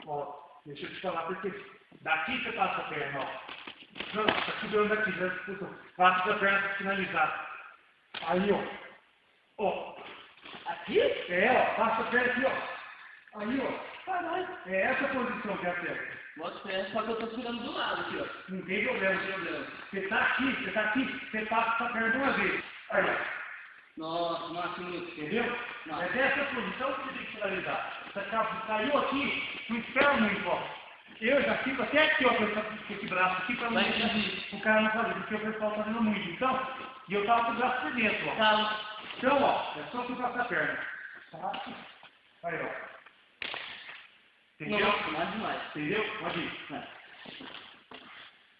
Ó, deixa eu te falar, porque daqui você passa a perna, ó. Não, tá segurando aqui, já disputa. Passa a perna para finalizar. Aí, ó. Ó. Aqui? É, ó. Passa a perna aqui, ó. Aí, ó. Caralho. É essa posição que é a perna. Nossa, é só que eu tô segurando do lado aqui, ó. Não tem problema, não tem problema. Você tá aqui, você passa a perna de uma vez. Aí, ó. Nossa, muito. Entendeu? Não. É dessa posição que você tem que finalizar. Você caiu aqui, não espera muito, ó. Eu já fico até aqui, ó, com esse braço aqui, pra o cara não fazer, porque o pessoal tá fazendo muito. Então, e eu tava com o braço por dentro, ó. Calma. Então, ó, é só você passar a perna. Tá? Aí, ó. Entendeu? Nossa, mais demais. Entendeu? Pode ir.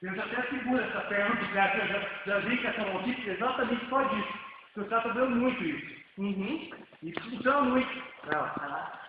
Eu já até seguro essa perna do cara, eu já vi que essa mão aqui exatamente pode isso. Porque o cara tá dando muito isso. Uhum. Isso funciona muito. Tá?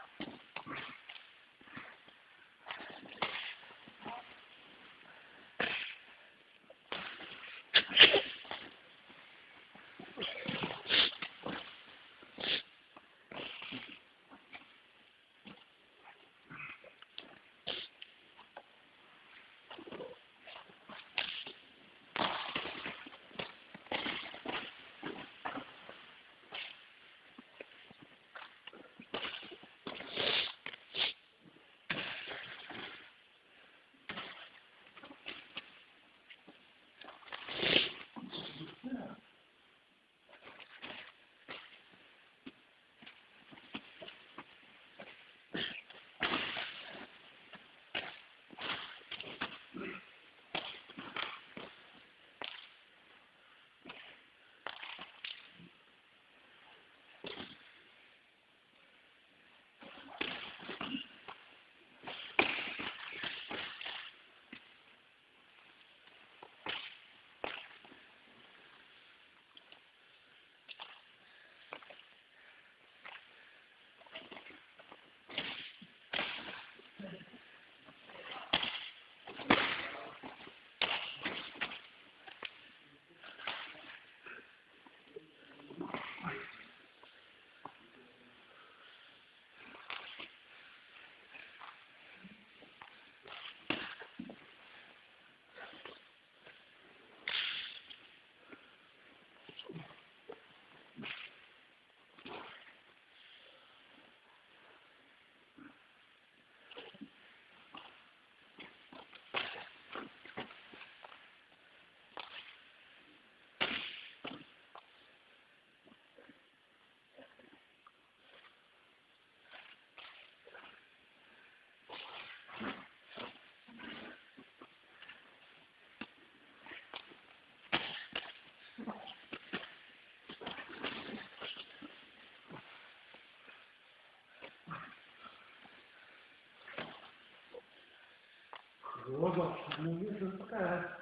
Jogo, não viu tudo pra caralho.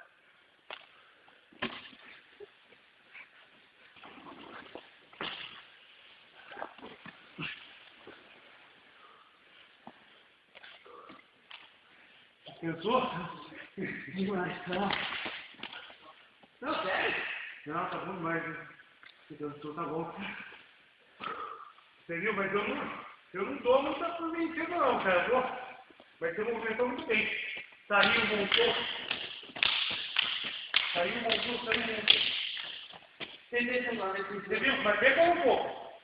Pensou? Demais, não. Não, sério? Não, tá bom demais, né? Pensou, tá bom. Entendeu? Mas eu não dou muita por mentira não, cara. Mas você movimentou muito bem. Saiu, voltou. Saiu, voltou. Você viu? Mas pegou um pouco.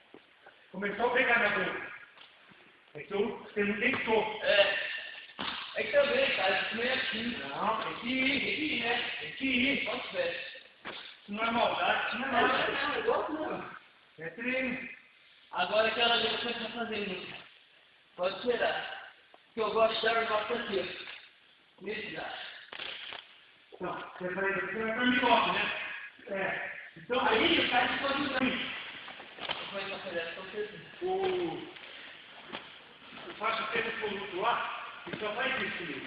Começou a pegar minha mão. É que você não tentou. É que também, cara, isso não é assim. Não, tem que ir, né? Tem que ir. Pode ver. Isso não é maldade, isso não é nada. Não, eu gosto não. É treino. Agora aquela vez que você vai fazer muito. Pode esperar. Que eu gosto de dar o negócio aqui, ó. Nesse lado. Então, você vai pra mim, né? É. Então, aí o cara pode usar isso. Vai fazer essa coisa. O faixa preta produto lá, ele só faz isso comigo.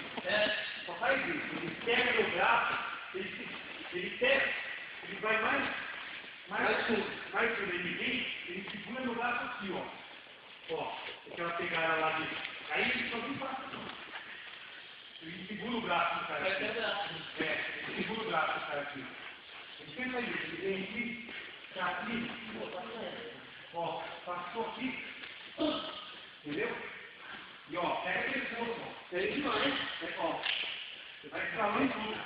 Só faz isso. Ele pega meu braço, ele pega, ele vai mais mais fundo, ele segura no braço aqui, ó. Ó, aquela pegada lá de. Aí ele só vem fácil, assim. Ele segura o braço do cara aqui. Ele segura o braço do cara aqui. A gente pensa isso, ele vem aqui, tá aqui, ó, passou aqui, entendeu? E ó, pega aquele corpo, ó. Ó, vai escalando tudo.